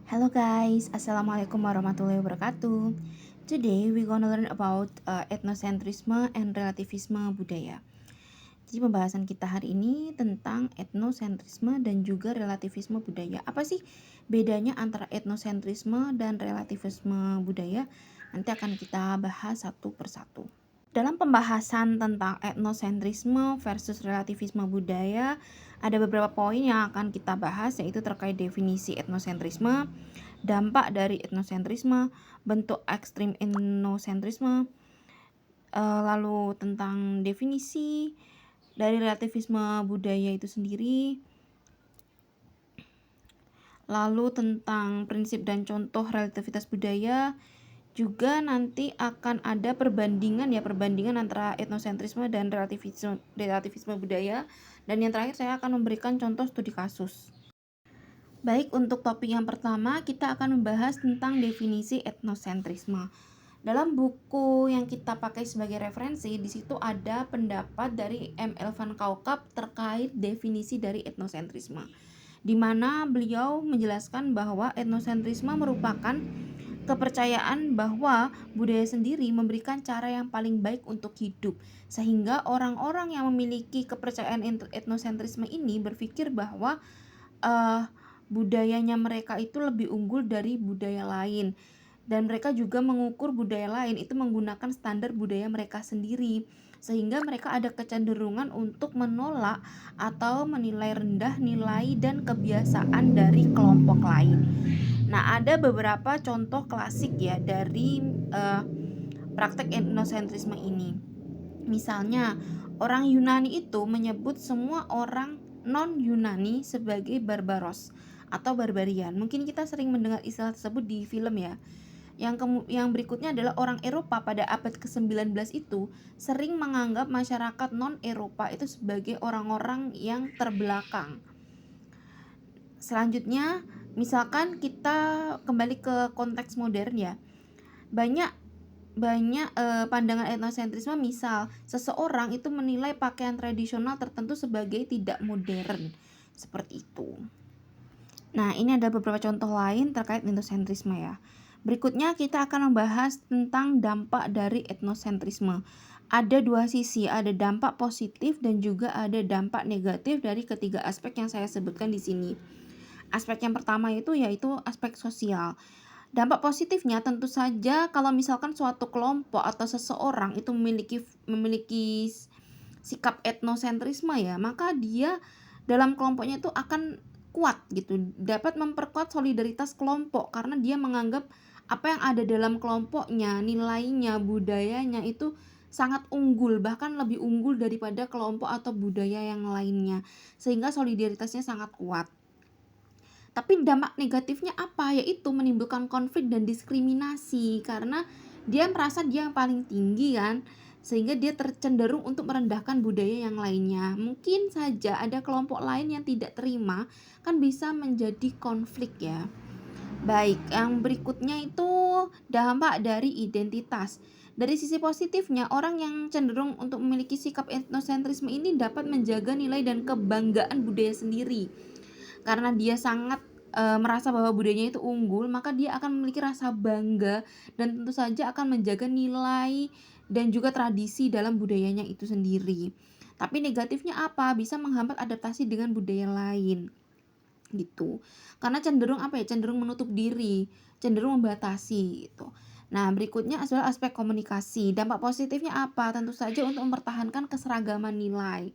Hello guys, Assalamualaikum warahmatullahi wabarakatuh. Today we gonna learn about etnosentrisme and relativisme budaya. Jadi pembahasan kita hari ini tentang etnosentrisme dan juga relativisme budaya. Apa sih bedanya antara etnosentrisme dan relativisme budaya? Nanti akan kita bahas satu persatu. Dalam pembahasan tentang etnosentrisme versus relativisme budaya, ada beberapa poin yang akan kita bahas, yaitu terkait definisi etnosentrisme, dampak dari etnosentrisme, bentuk ekstrim etnosentrisme, lalu tentang definisi dari relativisme budaya itu sendiri, lalu tentang prinsip dan contoh relativitas budaya. Juga nanti akan ada perbandingan antara etnosentrisme dan relativisme budaya. Dan yang terakhir saya akan memberikan contoh studi kasus. Baik, untuk topik yang pertama kita akan membahas tentang definisi etnosentrisme. Dalam buku yang kita pakai sebagai referensi, di situ ada pendapat dari M.L. van Kaukap terkait definisi dari etnosentrisme, di mana beliau menjelaskan bahwa etnosentrisme merupakan kepercayaan bahwa budaya sendiri memberikan cara yang paling baik untuk hidup, sehingga orang-orang yang memiliki kepercayaan etnosentrisme ini berpikir bahwa budayanya mereka itu lebih unggul dari budaya lain, dan mereka juga mengukur budaya lain itu menggunakan standar budaya mereka sendiri, sehingga mereka ada kecenderungan untuk menolak atau menilai rendah nilai dan kebiasaan dari kelompok lain. Nah, ada beberapa contoh klasik ya dari praktek etnosentrisme ini. Misalnya, orang Yunani itu menyebut semua orang non-Yunani sebagai barbaros atau barbarian. Mungkin kita sering mendengar istilah tersebut di film ya. Yang berikutnya adalah orang Eropa pada abad ke-19 itu sering menganggap masyarakat non-Eropa itu sebagai orang-orang yang terbelakang. Selanjutnya, misalkan kita kembali ke konteks modern ya, banyak pandangan etnosentrisme. Misal seseorang itu menilai pakaian tradisional tertentu sebagai tidak modern, seperti itu. Nah, ini ada beberapa contoh lain terkait etnosentrisme ya. Berikutnya kita akan membahas tentang dampak dari etnosentrisme. Ada dua sisi, ada dampak positif dan juga ada dampak negatif dari ketiga aspek yang saya sebutkan di sini. Aspek yang pertama yaitu aspek sosial. Dampak positifnya tentu saja kalau misalkan suatu kelompok atau seseorang itu memiliki sikap etnosentrisme ya, maka dia dalam kelompoknya itu akan kuat gitu, dapat memperkuat solidaritas kelompok karena dia menganggap apa yang ada dalam kelompoknya, nilainya, budayanya itu sangat unggul, bahkan lebih unggul daripada kelompok atau budaya yang lainnya, sehingga solidaritasnya sangat kuat. Tapi dampak negatifnya apa? Yaitu menimbulkan konflik dan diskriminasi karena dia merasa dia yang paling tinggi kan, sehingga dia tercenderung untuk merendahkan budaya yang lainnya. Mungkin saja ada kelompok lain yang tidak terima, kan bisa menjadi konflik ya. Baik, yang berikutnya itu dampak dari identitas. Dari sisi positifnya, orang yang cenderung untuk memiliki sikap etnosentrisme ini dapat menjaga nilai dan kebanggaan budaya sendiri. Karena dia sangat merasa bahwa budayanya itu unggul, maka dia akan memiliki rasa bangga dan tentu saja akan menjaga nilai dan juga tradisi dalam budayanya itu sendiri. Tapi negatifnya apa? Bisa menghambat adaptasi dengan budaya lain gitu. Karena cenderung cenderung menutup diri, cenderung membatasi gitu. Nah, berikutnya adalah aspek komunikasi. Dampak positifnya apa? Tentu saja untuk mempertahankan keseragaman nilai.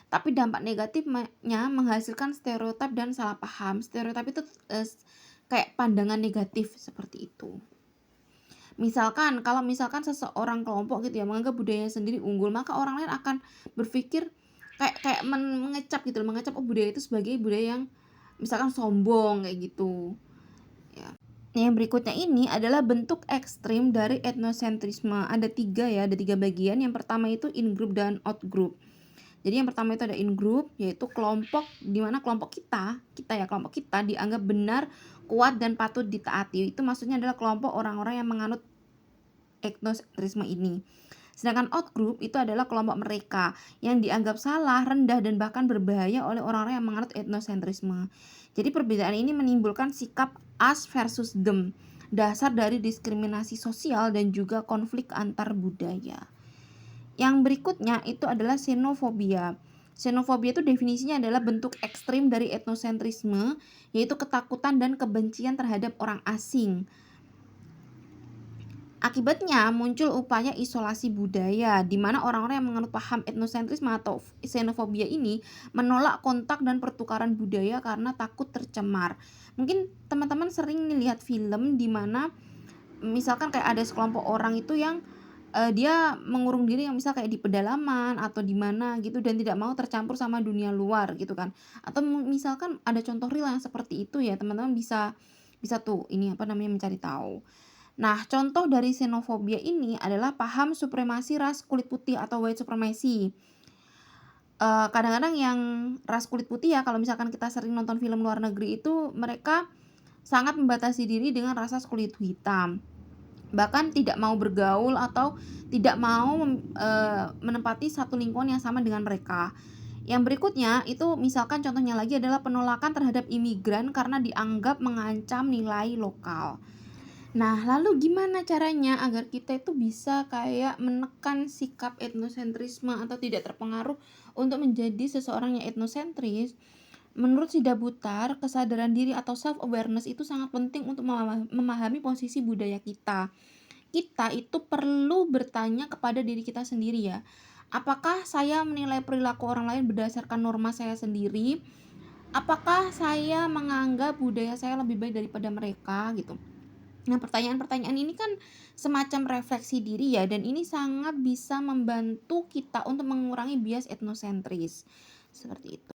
Tapi dampak negatifnya menghasilkan stereotip dan salah paham. Stereotip itu kayak pandangan negatif seperti itu. Kalau misalkan seseorang kelompok gitu ya menganggap budaya sendiri unggul, maka orang lain akan berpikir kayak mengecap gitu loh, mengecap budaya itu sebagai budaya yang misalkan sombong kayak gitu. Ya. Yang berikutnya ini adalah bentuk ekstrim dari etnosentrisme. Ada tiga bagian. Yang pertama itu in group dan out group. Jadi yang pertama itu ada in group, yaitu kelompok di mana kelompok kita dianggap benar, kuat dan patut ditaati. Itu maksudnya adalah kelompok orang-orang yang menganut etnosentrisme ini. Sedangkan outgroup itu adalah kelompok mereka yang dianggap salah, rendah, dan bahkan berbahaya oleh orang-orang yang menganut etnosentrisme. Jadi perbedaan ini menimbulkan sikap us versus them, dasar dari diskriminasi sosial dan juga konflik antar budaya. Yang berikutnya itu adalah xenofobia. Xenofobia itu definisinya adalah bentuk ekstrim dari etnosentrisme, yaitu ketakutan dan kebencian terhadap orang asing. Akibatnya muncul upaya isolasi budaya, di mana orang-orang yang menganut paham etnosentrisme atau xenofobia ini menolak kontak dan pertukaran budaya karena takut tercemar. Mungkin teman-teman sering nih lihat film di mana misalkan kayak ada sekelompok orang itu yang dia mengurung diri yang misal kayak di pedalaman atau di mana gitu dan tidak mau tercampur sama dunia luar gitu kan. Atau misalkan ada contoh real yang seperti itu ya, teman-teman bisa tuh mencari tahu. Nah, contoh dari xenofobia ini adalah paham supremasi ras kulit putih atau white supremacy. Kadang-kadang yang ras kulit putih ya, kalau misalkan kita sering nonton film luar negeri itu mereka sangat membatasi diri dengan ras kulit hitam. Bahkan tidak mau bergaul atau tidak mau menempati satu lingkungan yang sama dengan mereka. Yang berikutnya itu misalkan contohnya lagi adalah penolakan terhadap imigran karena dianggap mengancam nilai lokal. Nah, lalu gimana caranya agar kita itu bisa kayak menekan sikap etnosentrisme atau tidak terpengaruh untuk menjadi seseorang yang etnosentris? Menurut Sida Butar, kesadaran diri atau self-awareness itu sangat penting untuk memahami posisi budaya kita. Kita itu perlu bertanya kepada diri kita sendiri ya. Apakah saya menilai perilaku orang lain berdasarkan norma saya sendiri? Apakah saya menganggap budaya saya lebih baik daripada mereka gitu? Nah, pertanyaan-pertanyaan ini kan semacam refleksi diri ya, dan ini sangat bisa membantu kita untuk mengurangi bias etnosentris. Seperti itu.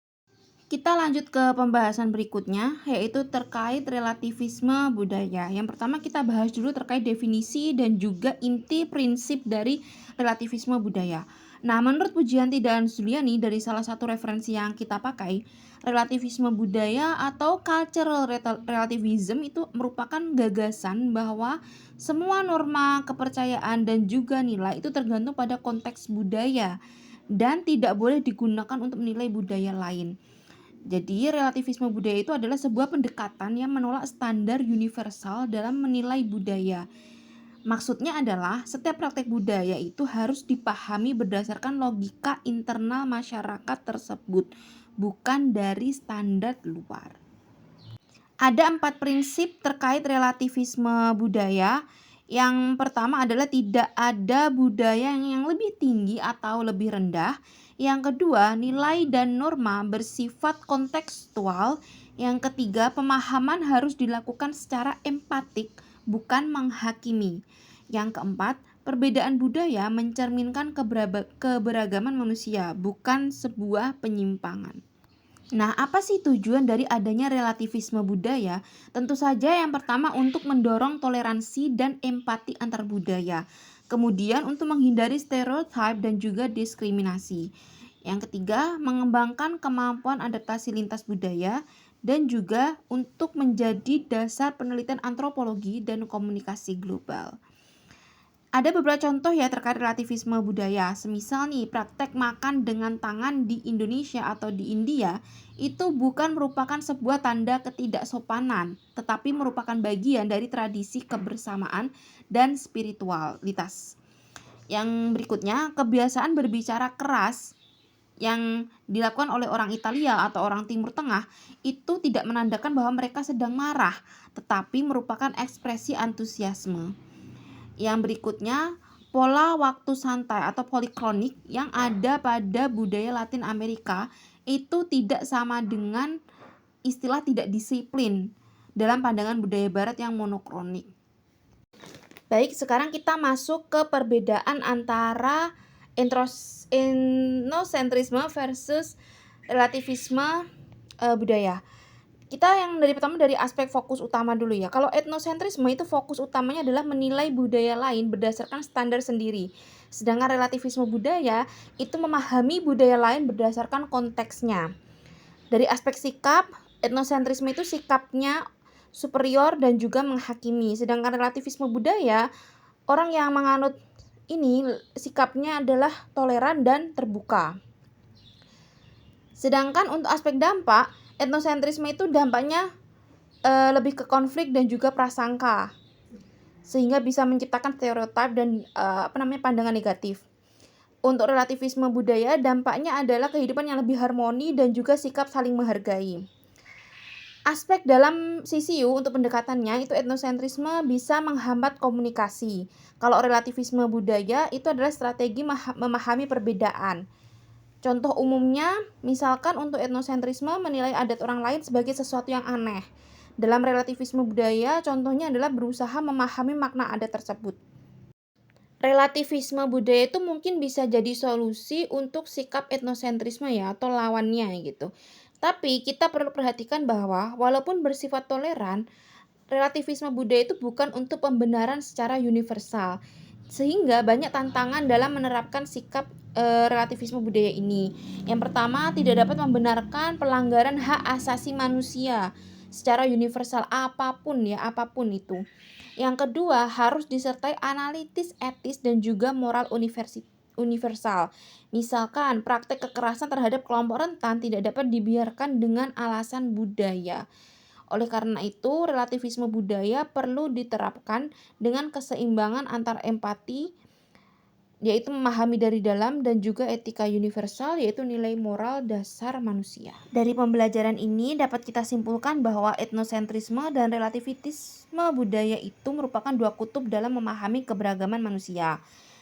Kita lanjut ke pembahasan berikutnya, yaitu terkait relativisme budaya. Yang pertama kita bahas dulu terkait definisi dan juga inti prinsip dari relativisme budaya. Nah, menurut Pujianti dan Suliani dari salah satu referensi yang kita pakai, relativisme budaya atau cultural relativism itu merupakan gagasan bahwa semua norma, kepercayaan, dan juga nilai itu tergantung pada konteks budaya dan tidak boleh digunakan untuk menilai budaya lain. Jadi, relativisme budaya itu adalah sebuah pendekatan yang menolak standar universal dalam menilai budaya. Maksudnya adalah setiap praktek budaya itu harus dipahami berdasarkan logika internal masyarakat tersebut, bukan dari standar luar. Ada 4 prinsip terkait relativisme budaya. Yang pertama adalah tidak ada budaya yang lebih tinggi atau lebih rendah. Yang kedua, nilai dan norma bersifat kontekstual. Yang ketiga, pemahaman harus dilakukan secara empatik, bukan menghakimi. Yang keempat, perbedaan budaya mencerminkan keberagaman manusia, bukan sebuah penyimpangan. Nah, apa sih tujuan dari adanya relativisme budaya? Tentu saja yang pertama untuk mendorong toleransi dan empati antar budaya. Kemudian untuk menghindari stereotip dan juga diskriminasi. Yang ketiga, mengembangkan kemampuan adaptasi lintas budaya dan juga untuk menjadi dasar penelitian antropologi dan komunikasi global. Ada beberapa contoh ya terkait relativisme budaya. Semisal nih, praktek makan dengan tangan di Indonesia atau di India itu bukan merupakan sebuah tanda ketidaksopanan, tetapi merupakan bagian dari tradisi kebersamaan dan spiritualitas. Yang berikutnya, kebiasaan berbicara keras yang dilakukan oleh orang Italia atau orang Timur Tengah itu tidak menandakan bahwa mereka sedang marah, tetapi merupakan ekspresi antusiasme. Yang berikutnya, pola waktu santai atau polikronik yang ada pada budaya Latin Amerika itu tidak sama dengan istilah tidak disiplin dalam pandangan budaya barat yang monokronik. Baik, sekarang kita masuk ke perbedaan antara etnosentrisme versus relativisme budaya. Kita yang pertama dari aspek fokus utama dulu ya. Kalau etnosentrisme itu fokus utamanya adalah menilai budaya lain berdasarkan standar sendiri. Sedangkan relativisme budaya itu memahami budaya lain berdasarkan konteksnya. Dari aspek sikap, etnosentrisme itu sikapnya superior dan juga menghakimi. Sedangkan relativisme budaya, orang yang menganut ini sikapnya adalah toleran dan terbuka. Sedangkan untuk aspek dampak, etnosentrisme itu dampaknya lebih ke konflik dan juga prasangka, sehingga bisa menciptakan stereotip dan pandangan negatif. Untuk relativisme budaya, dampaknya adalah kehidupan yang lebih harmoni dan juga sikap saling menghargai. Aspek dalam sisi untuk pendekatannya itu etnosentrisme bisa menghambat komunikasi. Kalau relativisme budaya itu adalah strategi memahami perbedaan. Contoh umumnya, misalkan untuk etnosentrisme menilai adat orang lain sebagai sesuatu yang aneh. Dalam relativisme budaya, contohnya adalah berusaha memahami makna adat tersebut. Relativisme budaya itu mungkin bisa jadi solusi untuk sikap etnosentrisme ya, atau lawannya gitu. Tapi kita perlu perhatikan bahwa walaupun bersifat toleran, relativisme budaya itu bukan untuk pembenaran secara universal. Sehingga banyak tantangan dalam menerapkan sikap relativisme budaya ini. Yang pertama, tidak dapat membenarkan pelanggaran hak asasi manusia secara universal apapun itu. Yang kedua, harus disertai analitis etis dan juga moral universal. Misalkan, praktek kekerasan terhadap kelompok rentan tidak dapat dibiarkan dengan alasan budaya. Oleh karena itu, relativisme budaya perlu diterapkan dengan keseimbangan antara empati, yaitu memahami dari dalam, dan juga etika universal, yaitu nilai moral dasar manusia. Dari pembelajaran ini dapat kita simpulkan bahwa etnosentrisme dan relativitisme budaya itu merupakan dua kutub dalam memahami keberagaman manusia.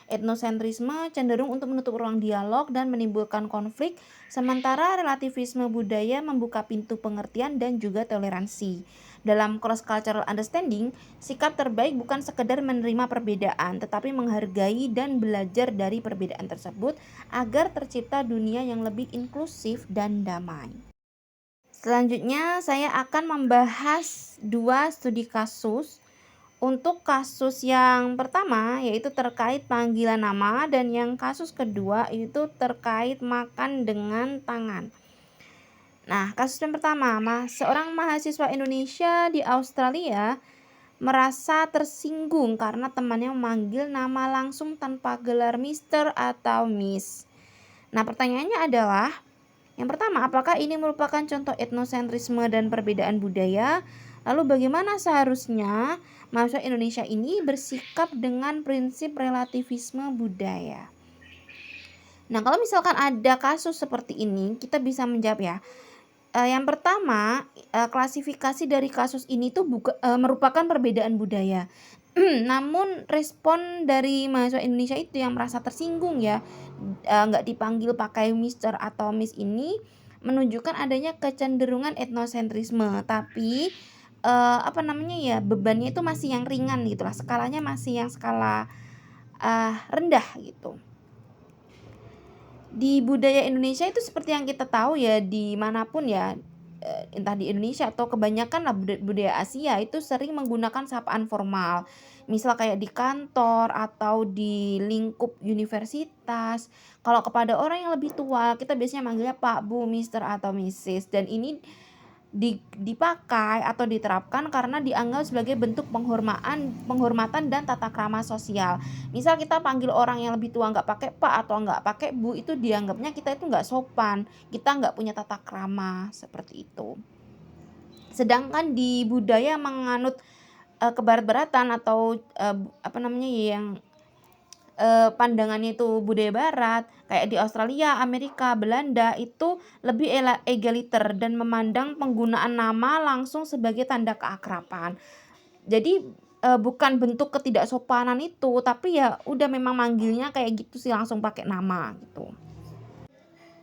Etnosentrisme cenderung untuk menutup ruang dialog dan menimbulkan konflik, sementara relativisme budaya membuka pintu pengertian dan juga toleransi. Dalam cross-cultural understanding, sikap terbaik bukan sekedar menerima perbedaan, tetapi menghargai dan belajar dari perbedaan tersebut agar tercipta dunia yang lebih inklusif dan damai. Selanjutnya, saya akan membahas 2 studi kasus. Untuk kasus yang pertama yaitu terkait panggilan nama, dan yang kasus kedua itu terkait makan dengan tangan. Nah, kasus yang pertama, seorang mahasiswa Indonesia di Australia merasa tersinggung karena temannya memanggil nama langsung tanpa gelar Mister atau Miss. Nah, pertanyaannya adalah, yang pertama, apakah ini merupakan contoh etnosentrisme dan perbedaan budaya? Lalu bagaimana seharusnya mahasiswa Indonesia ini bersikap dengan prinsip relativisme budaya? Nah, kalau misalkan ada kasus seperti ini, kita bisa menjawab ya. Yang pertama, klasifikasi dari kasus ini tuh merupakan perbedaan budaya. Namun respon dari mahasiswa Indonesia itu yang merasa tersinggung ya, nggak dipanggil pakai Mister atau Miss ini menunjukkan adanya kecenderungan etnosentrisme. Tapi bebannya itu masih yang ringan gitulah, skalanya masih yang skala rendah gitu. Di budaya Indonesia itu seperti yang kita tahu ya, dimanapun ya, entah di Indonesia atau kebanyakan lah budaya Asia itu sering menggunakan sapaan formal. Misal kayak di kantor atau di lingkup universitas. Kalau kepada orang yang lebih tua, kita biasanya manggilnya Pak, Bu, Mister atau Mrs. Dan ini dipakai atau diterapkan karena dianggap sebagai bentuk penghormatan dan tata krama sosial. Misal kita panggil orang yang lebih tua nggak pakai Pak atau nggak pakai Bu, itu dianggapnya kita itu nggak sopan, kita nggak punya tata krama, seperti itu. Sedangkan di budaya menganut kebarat-baratan atau yang pandangannya itu budaya barat, kayak di Australia, Amerika, Belanda itu lebih egaliter dan memandang penggunaan nama langsung sebagai tanda keakraban. Jadi bukan bentuk ketidaksopanan itu, tapi ya udah memang manggilnya kayak gitu sih, langsung pakai nama gitu.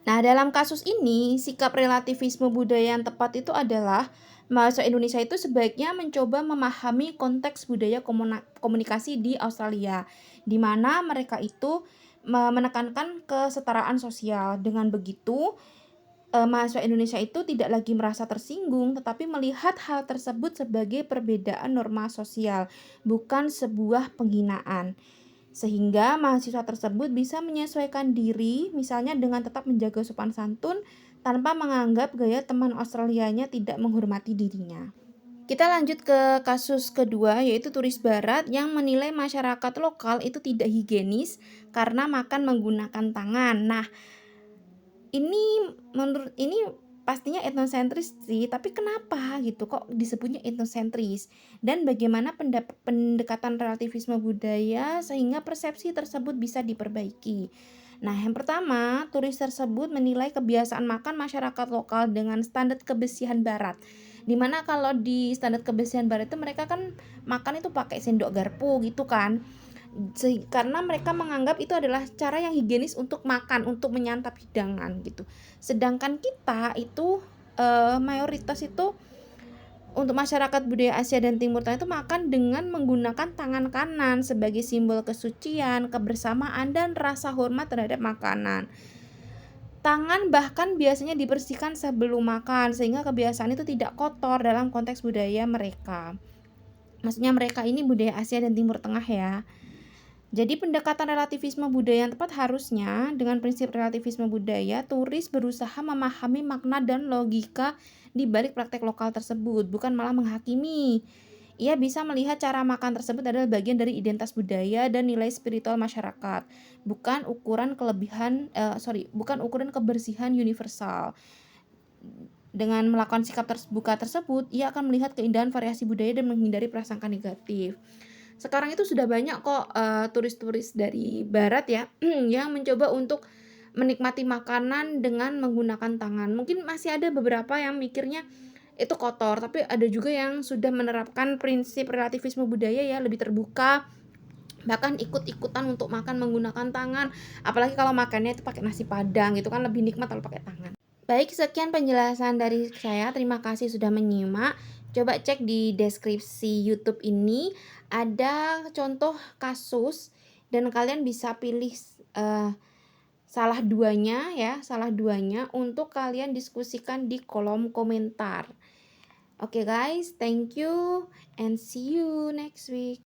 Nah, dalam kasus ini sikap relativisme budaya yang tepat itu adalah mahasiswa Indonesia itu sebaiknya mencoba memahami konteks budaya komunikasi di Australia, di mana mereka itu menekankan kesetaraan sosial. Dengan begitu, mahasiswa Indonesia itu tidak lagi merasa tersinggung, tetapi melihat hal tersebut sebagai perbedaan norma sosial, bukan sebuah penghinaan. Sehingga mahasiswa tersebut bisa menyesuaikan diri, misalnya dengan tetap menjaga sopan santun tanpa menganggap gaya teman Australianya tidak menghormati dirinya. Kita lanjut ke kasus kedua, yaitu turis barat yang menilai masyarakat lokal itu tidak higienis karena makan menggunakan tangan. Nah, ini pastinya etnosentris sih, tapi kenapa gitu kok disebutnya etnosentris? Dan bagaimana pendekatan relativisme budaya sehingga persepsi tersebut bisa diperbaiki? Nah, yang pertama, turis tersebut menilai kebiasaan makan masyarakat lokal dengan standar kebersihan barat. Dimana kalau di standar kebersihan barat itu mereka kan makan itu pakai sendok garpu gitu kan. Karena mereka menganggap itu adalah cara yang higienis untuk makan, untuk menyantap hidangan gitu. Sedangkan kita itu mayoritas itu untuk masyarakat budaya Asia dan Timur Tengah itu makan dengan menggunakan tangan kanan sebagai simbol kesucian, kebersamaan, dan rasa hormat terhadap makanan. Tangan bahkan biasanya dibersihkan sebelum makan sehingga kebiasaan itu tidak kotor dalam konteks budaya mereka. Maksudnya mereka ini budaya Asia dan Timur Tengah ya. Jadi pendekatan relativisme budaya yang tepat harusnya dengan prinsip relativisme budaya, turis berusaha memahami makna dan logika di balik praktek lokal tersebut, bukan malah menghakimi. Ia bisa melihat cara makan tersebut adalah bagian dari identitas budaya dan nilai spiritual masyarakat, bukan ukuran kebersihan universal. Dengan melakukan sikap terbuka tersebut, ia akan melihat keindahan variasi budaya dan menghindari prasangka negatif. Sekarang itu sudah banyak kok turis-turis dari barat ya yang mencoba untuk menikmati makanan dengan menggunakan tangan. Mungkin masih ada beberapa yang mikirnya itu kotor, tapi ada juga yang sudah menerapkan prinsip relativisme budaya ya, lebih terbuka, bahkan ikut-ikutan untuk makan menggunakan tangan. Apalagi kalau makannya itu pakai nasi padang gitu kan, lebih nikmat kalau pakai tangan. Baik, sekian penjelasan dari saya. Terima kasih sudah menyimak. Coba cek di deskripsi YouTube ini ada contoh kasus dan kalian bisa pilih salah duanya untuk kalian diskusikan di kolom komentar. Oke guys, thank you and see you next week.